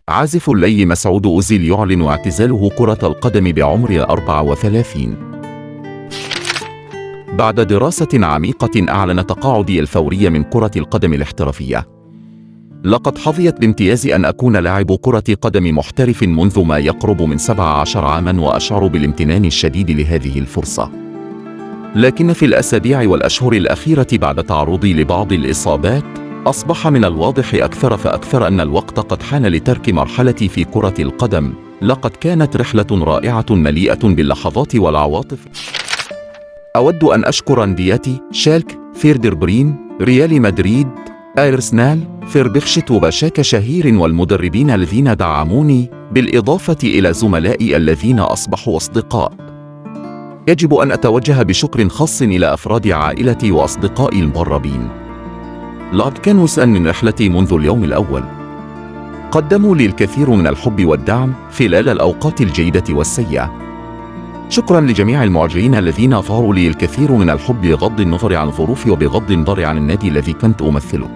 عازف اللي مسعود أوزيل يعلن اعتزاله كرة القدم بعمر 34. بعد دراسة عميقة أعلن تقاعدي الفوري من كرة القدم الاحترافية. لقد حظيت بامتياز أن أكون لاعب كرة قدم محترف منذ ما يقرب من 17 عاماً، وأشعر بالامتنان الشديد لهذه الفرصة. لكن في الأسابيع والأشهر الأخيرة بعد تعرضي لبعض الإصابات، أصبح من الواضح أكثر فأكثر أن الوقت قد حان لترك مرحلتي في كرة القدم. لقد كانت رحلة رائعة مليئة باللحظات والعواطف. أود أن أشكر أنديتي شالك، فيردر بريم، ريال مدريد، أرسنال، فيربخشت وبشاك شهير والمدربين الذين دعموني، بالإضافة إلى زملائي الذين أصبحوا أصدقاء. يجب أن أتوجه بشكر خاص إلى أفراد عائلتي وأصدقائي المقربين. لقد كانوا جزءاً من رحلتي منذ اليوم الأول. قدموا لي الكثير من الحب والدعم خلال الأوقات الجيدة والسيئة. شكراً لجميع المعجبين الذين أظهروا لي الكثير من الحب بغض النظر عن ظروفي وبغض النظر عن النادي الذي كنت أمثله.